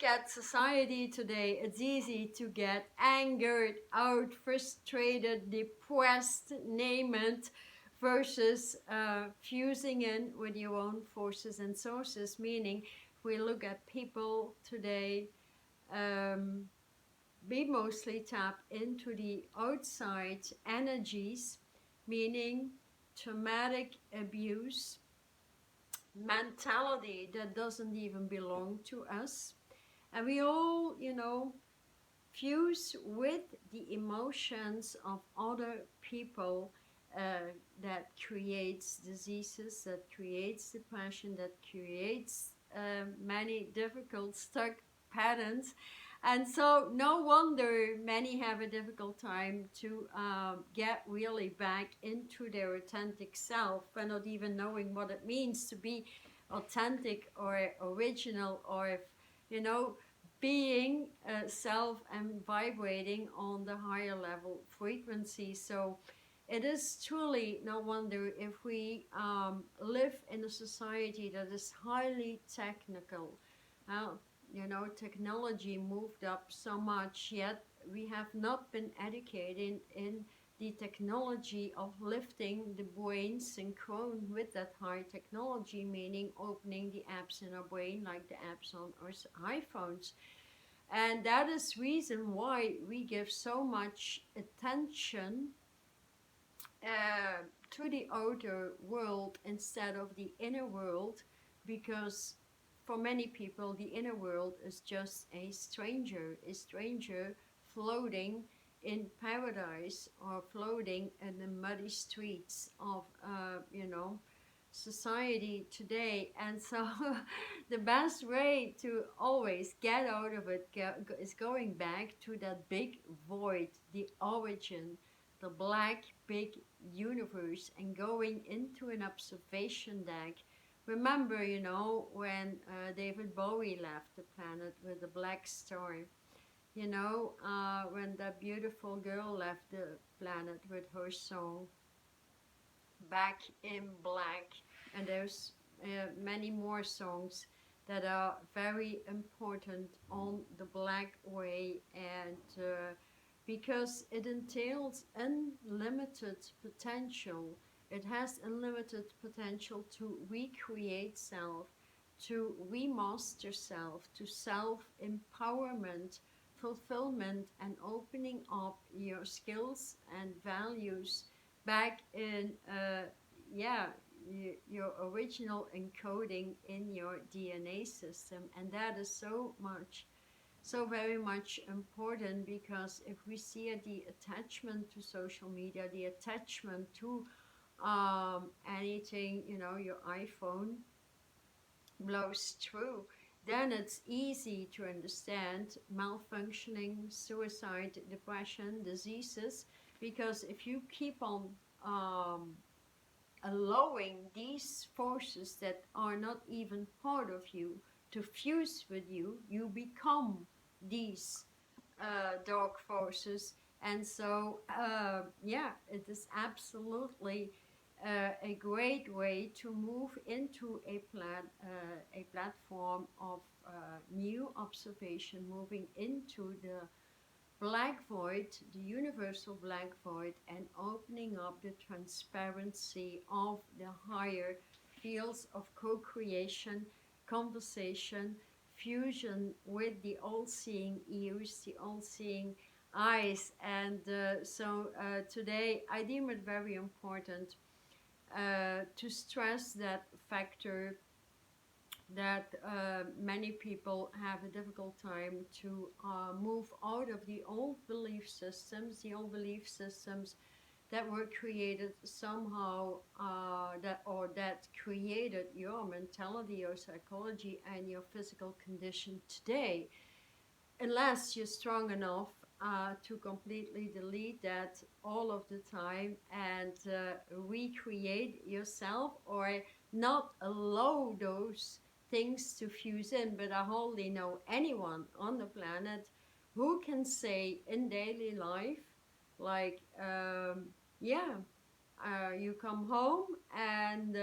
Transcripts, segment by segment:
look at society today, it's easy to get angered, out, frustrated, depressed, name it, versus fusing in with your own forces and sources. Meaning, if we look at people today, um, we mostly tap into the outside energies, meaning traumatic abuse, mentality that doesn't even belong to us. And we all, fuse with the emotions of other people, that creates diseases, that creates depression, that creates many difficult stuck patterns. And so no wonder many have a difficult time to get really back into their authentic self, and not even knowing what it means to be authentic or original, or being self and vibrating on the higher level frequency. So it is truly no wonder if we live in a society that is highly technical. Technology moved up so much, yet we have not been educated in the technology of lifting the brain synchron with that high technology, meaning opening the apps in our brain like the apps on our iPhones. And that is reason why we give so much attention to the outer world instead of the inner world, because for many people the inner world is just a stranger floating in paradise, or floating in the muddy streets of society today. And so the best way to always get out of it is going back to that big void, the origin, the black big universe, and going into an observation deck. Remember, when David Bowie left the planet with the black star, when that beautiful girl left the planet with her song Back in Black. And there's many more songs that are very important on the black way, and because it entails unlimited potential. It has unlimited potential to recreate self, to remaster self, to self-empowerment, fulfillment, and opening up your skills and values back in your original encoding in your DNA system. And that is so very much important, because if we see the attachment to social media, the attachment to anything, your iPhone blows through, then it's easy to understand malfunctioning, suicide, depression, diseases. Because if you keep on allowing these forces that are not even part of you to fuse with you, you become these dark forces. And so it is absolutely a great way to move into a platform of new observation, moving into the black void, the universal black void, and opening up the transparency of the higher fields of co-creation, conversation, fusion with the all-seeing ears, the all-seeing eyes. And so today I deem it very important to stress that factor, that many people have a difficult time to move out of the old belief systems, that were created somehow, that created your mentality, your psychology, and your physical condition today. Unless you're strong enough to completely delete that all of the time, and recreate yourself, or not allow those things to fuse in. But I hardly know anyone on the planet who can say in daily life, like, you come home and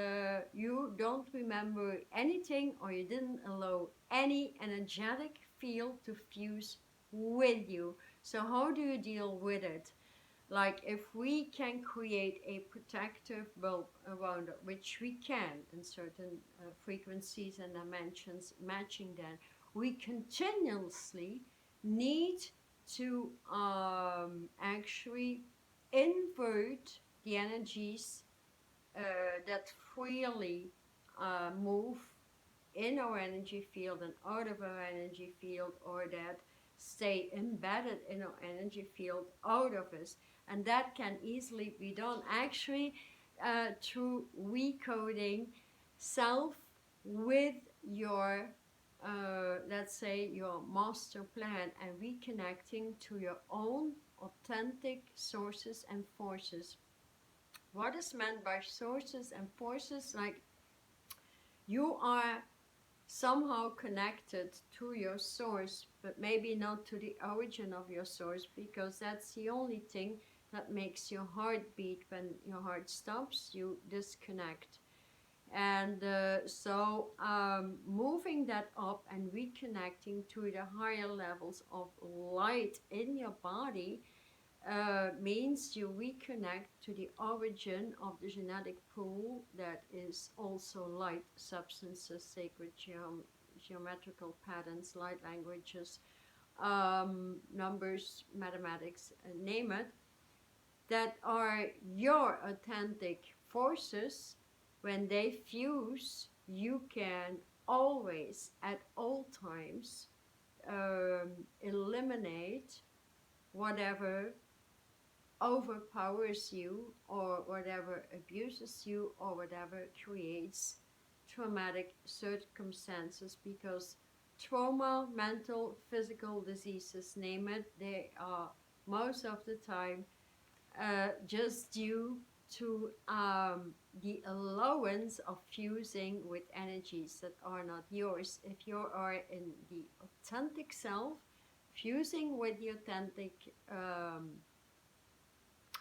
you don't remember anything, or you didn't allow any energetic field to fuse with you. So how do you deal with it? Like, if we can create a protective bulb around it, which we can in certain frequencies and dimensions matching that, we continuously need to actually invert the energies that freely move in our energy field and out of our energy field, or that stay embedded in our energy field out of us. And that can easily be done actually through recoding self with your let's say your master plan, and reconnecting to your own authentic sources and forces. What is meant by sources and forces? Like, you are somehow connected to your source, but maybe not to the origin of your source, because that's the only thing that makes your heart beat. When your heart stops, you disconnect. And moving that up and reconnecting to the higher levels of light in your body means you reconnect to the origin of the genetic pool that is also light substances, sacred geometrical patterns, light languages, numbers, mathematics, name it, that are your authentic forces. When they fuse, you can always, at all times, eliminate whatever overpowers you, or whatever abuses you, or whatever creates traumatic circumstances. Because trauma, mental, physical diseases, name it, they are most of the time just due to the allowance of fusing with energies that are not yours. If you are in the authentic self, fusing with the authentic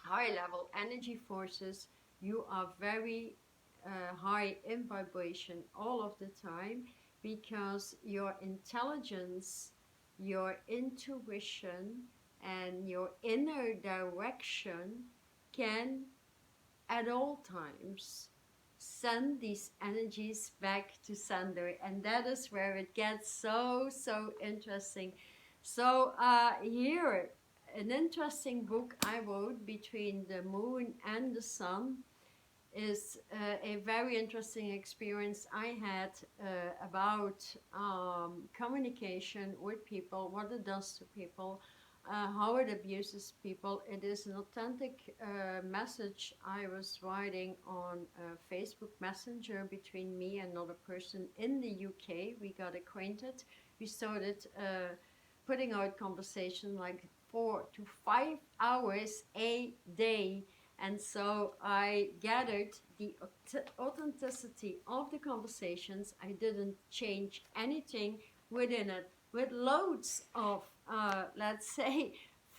high level energy forces, you are very high in vibration all of the time, because your intelligence, your intuition, and your inner direction can at all times send these energies back to sender. And that is where it gets so interesting. So here, an interesting book I wrote, Between the Moon and the Sun, is a very interesting experience I had about communication with people, what it does to people, how it abuses people. It is an authentic message I was writing on Facebook Messenger between me and another person in the UK. We got acquainted. We started putting out conversation like 4 to 5 hours a day. And so I gathered the authenticity of the conversations. I didn't change anything within it, with loads of, let's say,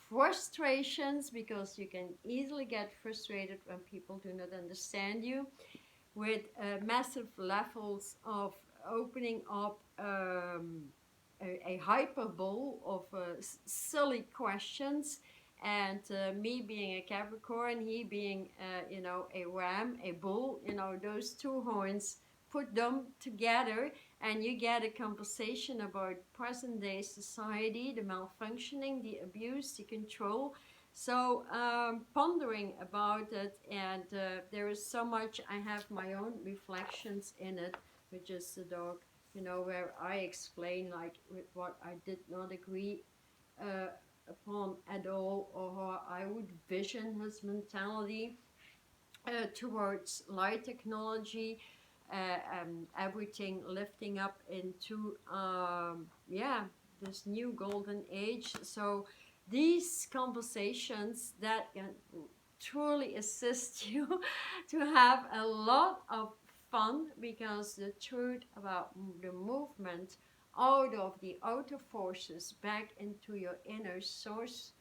frustrations, because you can easily get frustrated when people do not understand you, with massive levels of opening up a hyperbole of silly questions, and me being a Capricorn, he being a ram, a bull, those two horns, put them together and you get a conversation about present day society, the malfunctioning, the abuse, the control. So pondering about it, and there is so much. I have my own reflections in it, which is the dog, where I explain like with what I did not agree upon at all, or how I would vision his mentality towards light technology, and everything lifting up into this new golden age. So these conversations that can truly assist you to have a lot of fun, because the truth about the movement out of the outer forces back into your inner source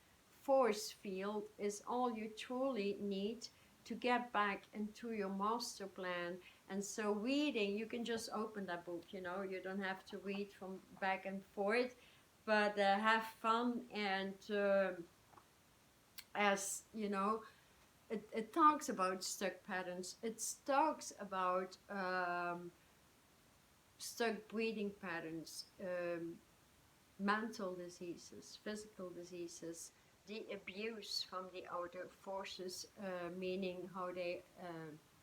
force field is all you truly need to get back into your master plan. And so reading, you can just open that book, you know, you don't have to read from back and forth, but have fun. And as you know, it talks about stuck patterns. It talks about stuck breathing patterns, mental diseases, physical diseases, the abuse from the outer forces, meaning how they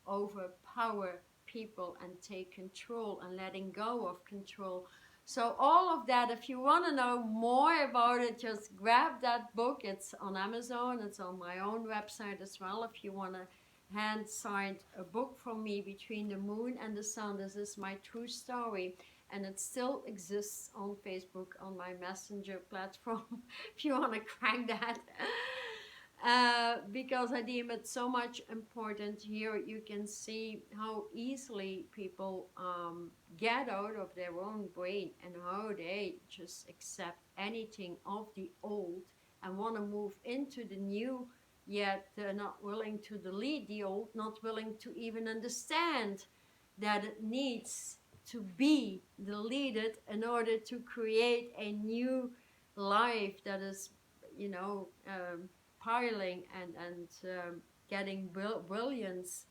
overpower people and take control and letting go of control. So all of that, if you want to know more about it, just grab that book. It's on Amazon. It's on my own website as well. If you want to hand-signed a book from me, Between the Moon and the Sun. This is my true story. And it still exists on Facebook, on my messenger platform, if you want to crank that. Because I deem it so much important. Here you can see how easily people get out of their own brain and how they just accept anything of the old and want to move into the new, yet they're not willing to delete the old, not willing to even understand that it needs to be deleted in order to create a new life that is, you know, piling and getting brilliance,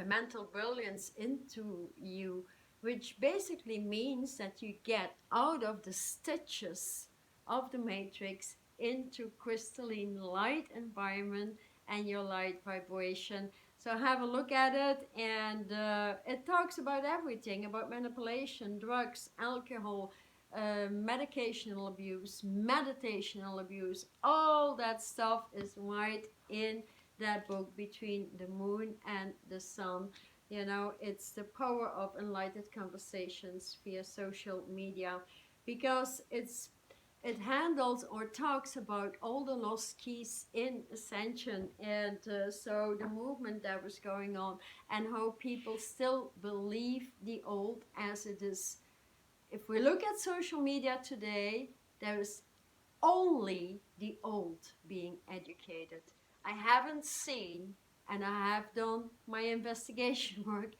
mental brilliance into you, which basically means that you get out of the stitches of the matrix into crystalline light environment and your light vibration. So have a look at it, and it talks about everything, about manipulation, drugs, alcohol, medicational abuse, meditational abuse. All that stuff is right in that book, Between the Moon and the Sun. You know, it's the power of enlightened conversations via social media, because it handles or talks about all the lost keys in Ascension, and so the movement that was going on and how people still believe the old as it is. If we look at social media today, there is only the old being educated. I haven't seen, and I have done my investigation work,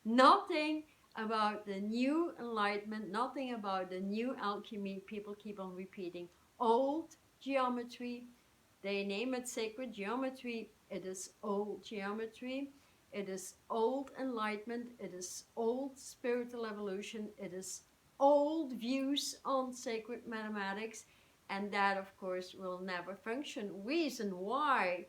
nothing about the new enlightenment, nothing about the new alchemy. People keep on repeating old geometry. They name it sacred geometry. It is old geometry. It is old enlightenment. It is old spiritual evolution. It is old views on sacred mathematics. And that, of course, will never function. Reason why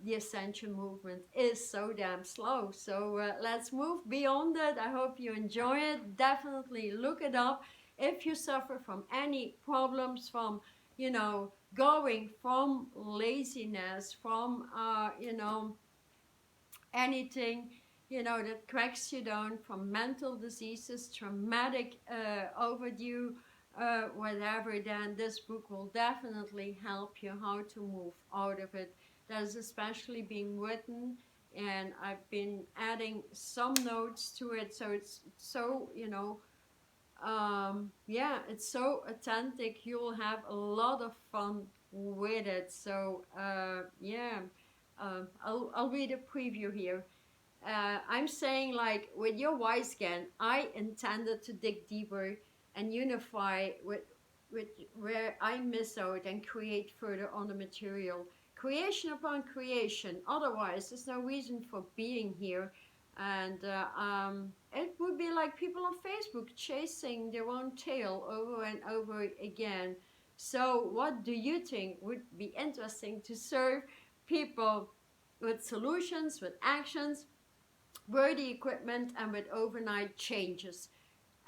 the Ascension movement is so damn slow. So let's move beyond it. I hope you enjoy it. Definitely look it up. If you suffer from any problems, from, you know, going from laziness, from, you know, anything, you know, that cracks you down, from mental diseases, traumatic overdue, whatever, then this book will definitely help you how to move out of it. That is especially being written, and I've been adding some notes to it, so it's so, you know, yeah, it's so authentic. You'll have a lot of fun with it. So yeah, I'll read a preview here. I'm saying, like, with your wise scan, I intended to dig deeper and unify with where I miss out and create further on the material. Creation upon creation. Otherwise, there's no reason for being here. And it would be like people on Facebook chasing their own tail over and over again. So what do you think would be interesting to serve people with solutions, with actions, worthy equipment, and with overnight changes?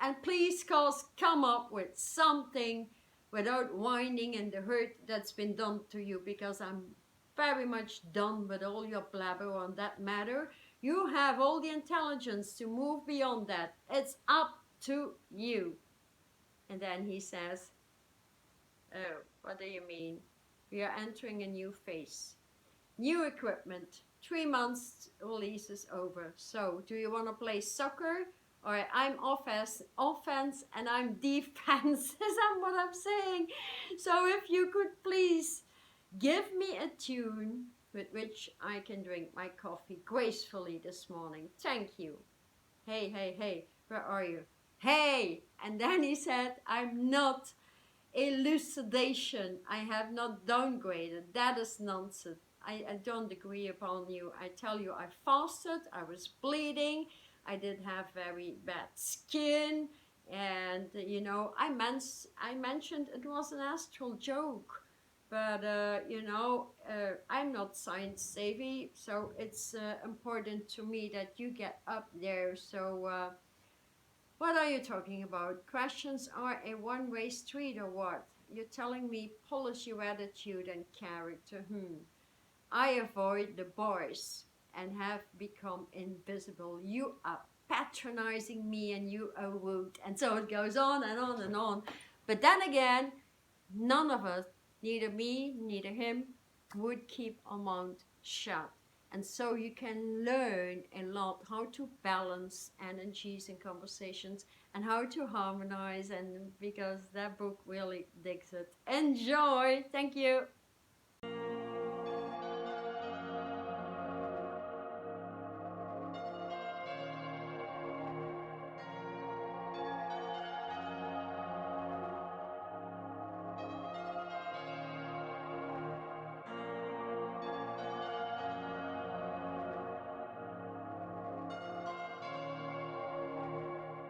And please, cause, come up with something without whining and the hurt that's been done to you, because I'm very much done with all your blabber on that matter. You have all the intelligence to move beyond that. It's up to you. And then he says, oh, what do you mean? We are entering a new phase. New equipment. 3 months release is over. So, do you want to play soccer? Or I'm offense and I'm defense. Is that what I'm saying? So if you could please give me a tune with which I can drink my coffee gracefully this morning. Thank you. Hey, hey, hey, where are you? Hey! And then he said, I'm not elucidation. I have not downgraded. That is nonsense. I don't agree upon you. I tell you, I fasted, I was bleeding, I did have very bad skin, and you know, I mentioned it was an astral joke, but you know, I'm not science savvy, so it's important to me that you get up there. So what are you talking about? Questions are a one-way street or what? You're telling me polish your attitude and character. I avoid the boys and have become invisible. You are patronizing me and you are rude. And so it goes on and on and on. But then again, none of us, neither me, neither him, would keep our mouth shut. And so you can learn a lot how to balance energies in conversations and how to harmonize, and because that book really digs it. Enjoy! Thank you!